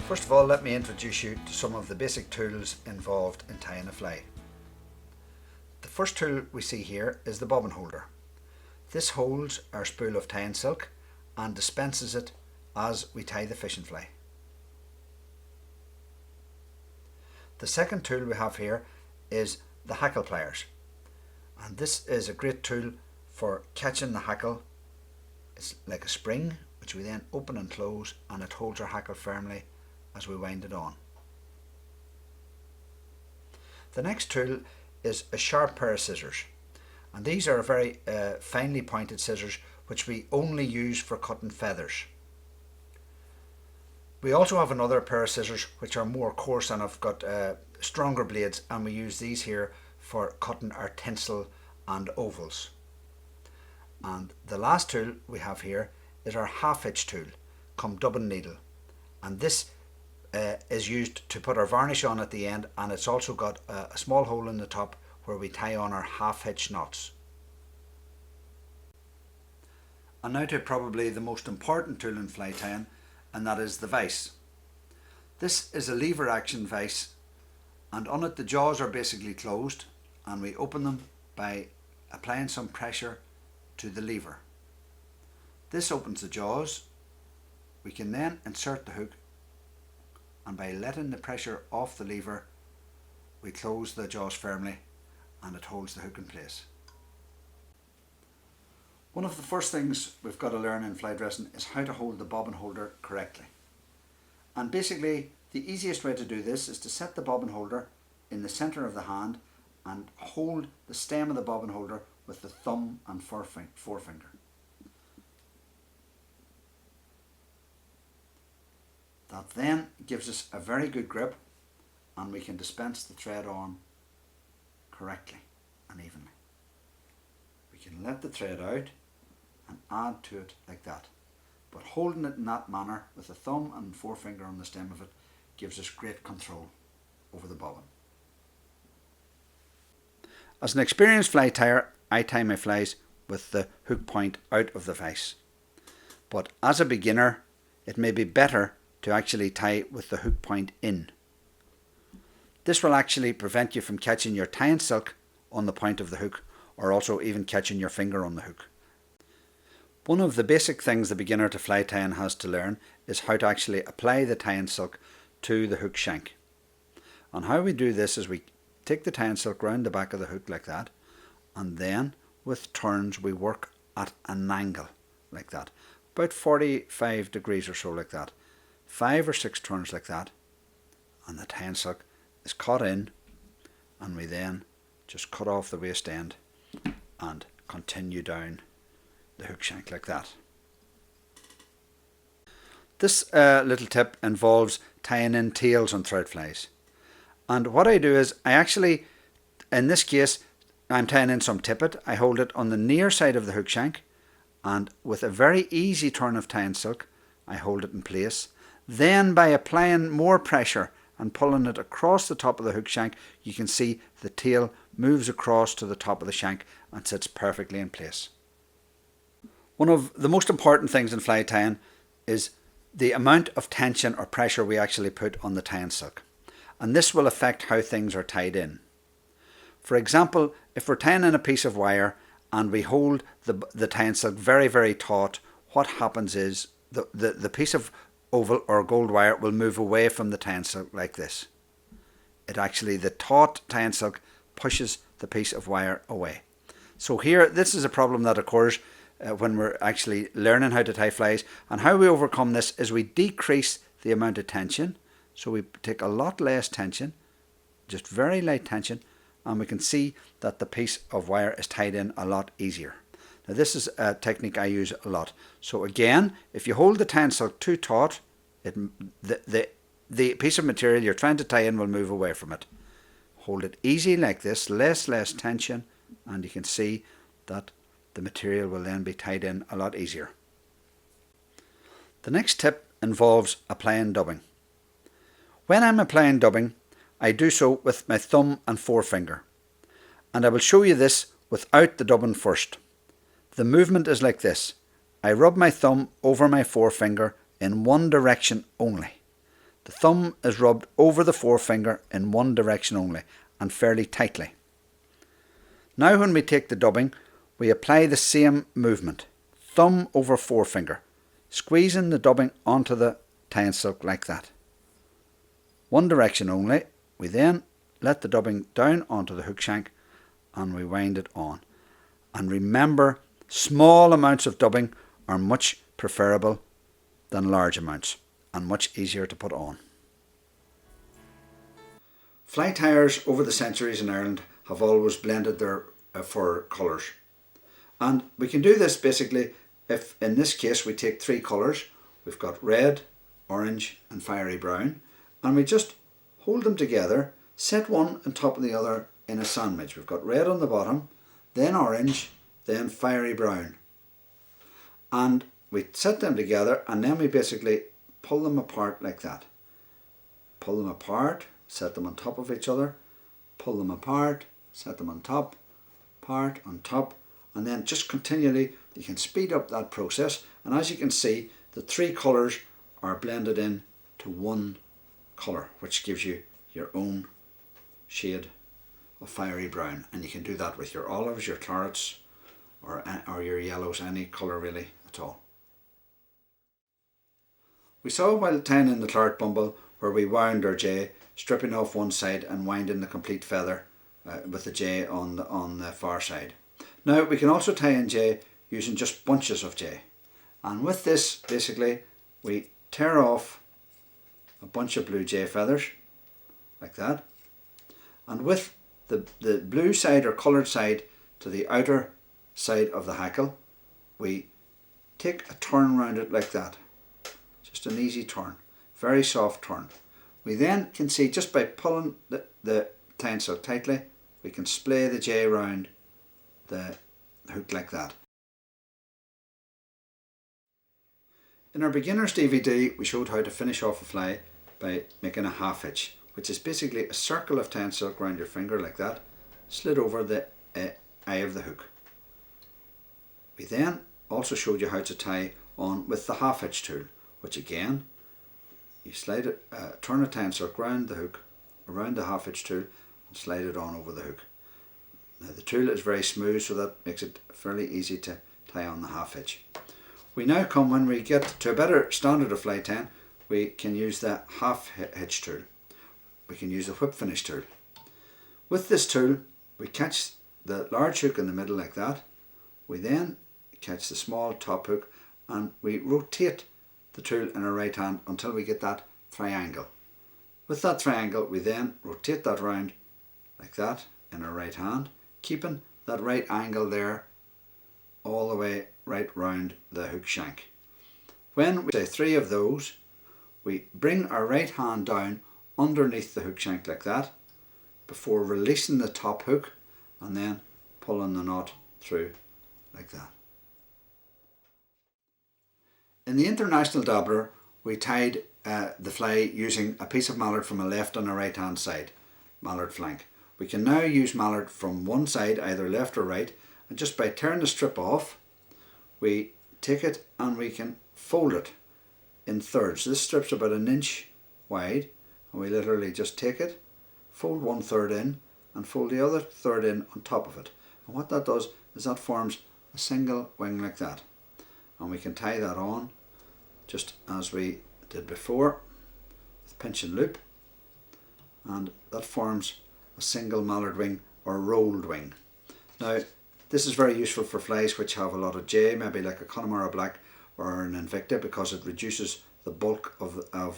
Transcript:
First of all, let me introduce you to some of the basic tools involved in tying a fly. The first tool we see here is the bobbin holder. This holds our spool of tying silk and dispenses it as we tie the fishing fly. The second tool we have here is the hackle pliers, and this is a great tool for catching the hackle. It's like a spring which we then open and close, and it holds our hackle firmly as we wind it on. The next tool is a sharp pair of scissors, and these are very finely pointed scissors which we only use for cutting feathers. We also have another pair of scissors which are more coarse and have got stronger blades, and we use these here for cutting our tinsel and ovals. And the last tool we have here is our half hitch tool, come dubbin needle, and this is used to put our varnish on at the end, and it's also got a small hole in the top where we tie on our half hitch knots. And now to probably the most important tool in fly tying, and that is the vise. This is a lever action vise, and on it the jaws are basically closed, and we open them by applying some pressure to the lever. This opens the jaws. We can then insert the hook, and by letting the pressure off the lever we close the jaws firmly, and it holds the hook in place. One of the first things we've got to learn in fly dressing is how to hold the bobbin holder correctly. And basically the easiest way to do this is to set the bobbin holder in the centre of the hand and hold the stem of the bobbin holder with the thumb and forefinger. That then gives us a very good grip, and we can dispense the thread on correctly and evenly. We can let the thread out and add to it like that, but holding it in that manner with the thumb and forefinger on the stem of it gives us great control over the bobbin. As an experienced fly tyer, I tie my flies with the hook point out of the vise, but as a beginner it may be better to actually tie with the hook point in. This will actually prevent you from catching your tying silk on the point of the hook, or also even catching your finger on the hook. One of the basic things the beginner to fly tying has to learn is how to actually apply the tying silk to the hook shank. And how we do this is we take the tying silk round the back of the hook like that, and then with turns we work at an angle like that, about 45 degrees or so like that. 5 or 6 turns like that, and the tying silk is caught in, and we then just cut off the waist end and continue down the hook shank like that. This little tip involves tying in tails on trout flies, and what I do is I actually, in this case I'm tying in some tippet. I hold it on the near side of the hook shank, and with a very easy turn of tying silk I hold it in place. Then by applying more pressure and pulling it across the top of the hook shank, you can see the tail moves across to the top of the shank and sits perfectly in place. One of the most important things in fly tying is the amount of tension or pressure we actually put on the tying silk, and this will affect how things are tied in. For example, if we're tying in a piece of wire and we hold the tying silk very taut, what happens is the piece of oval or gold wire will move away from the tying silk like this. The taut tying silk pushes the piece of wire away. So here, this is a problem that occurs when we're actually learning how to tie flies, and how we overcome this is we decrease the amount of tension. So we take a lot less tension, just very light tension, and we can see that the piece of wire is tied in a lot easier. Now this is a technique I use a lot. So again, if you hold the tying silk too taut, the piece of material you're trying to tie in will move away from it. Hold it easy like this, less tension, and you can see that the material will then be tied in a lot easier. The next tip involves applying dubbing. When I'm applying dubbing, I do so with my thumb and forefinger, and I will show you this without the dubbing first. The movement is like this. I rub my thumb over my forefinger in one direction only. The thumb is rubbed over the forefinger in one direction only and fairly tightly. Now when we take the dubbing, we apply the same movement, thumb over forefinger, squeezing the dubbing onto the tying silk like that. One direction only. We then let the dubbing down onto the hook shank and we wind it on. And remember, small amounts of dubbing are much preferable than large amounts and much easier to put on. Fly tyers over the centuries in Ireland have always blended their fur colours. And we can do this basically if in this case we take three colours. We've got red, orange and fiery brown, and we just hold them together, set one on top of the other in a sandwich. We've got red on the bottom, then orange, then fiery brown. And we set them together and then we basically pull them apart like that. Pull them apart, set them on top of each other, pull them apart, set them on top, apart, on top, and then just continually you can speed up that process, and as you can see the three colours are blended in to one colour, which gives you your own shade of fiery brown. And you can do that with your olives, your clarets or your yellows, any colour really at all. We saw while tying in the claret bumble where we wound our jay, stripping off one side and winding the complete feather with the jay on the far side. Now we can also tie in jay using just bunches of jay, and with this basically we tear off a bunch of blue jay feathers like that, and with the blue side or coloured side to the outer side of the hackle we take a turn round it like that, just an easy turn, very soft turn. We then can see just by pulling the tying silk tightly we can splay the jay round the hook like that. In our beginners DVD we showed how to finish off a fly by making a half hitch, which is basically a circle of tying silk around your finger like that, slid over the eye of the hook. We then also showed you how to tie on with the half hitch tool, which again you slide it, turn a tying silk around the hook, around the half hitch tool, and slide it on over the hook. Now the tool is very smooth, so that makes it fairly easy to tie on the half hitch. We now come, when we get to a better standard of fly tying, we can use the half hitch tool. We can use the whip finish tool. With this tool we catch the large hook in the middle like that. We then catch the small top hook and we rotate the tool in our right hand until we get that triangle. With that triangle we then rotate that round like that in our right hand, keeping that right angle there all the way right round the hook shank. When we say three of those, we bring our right hand down underneath the hook shank like that before releasing the top hook and then pulling the knot through like that. In the International Dabbler we tied the fly using a piece of mallard from a left and a right hand side, mallard flank. We can now use mallard from one side, either left or right, and just by tearing the strip off we take it and we can fold it in thirds. This strip's about an inch wide and we literally just take it, fold one third in and fold the other third in on top of it. And what that does is that forms a single wing like that. And we can tie that on just as we did before with pinch and loop, and that forms a single mallard wing or rolled wing. Now this is very useful for flies which have a lot of jay, maybe like a Connemara Black or an Invicta, because it reduces the bulk of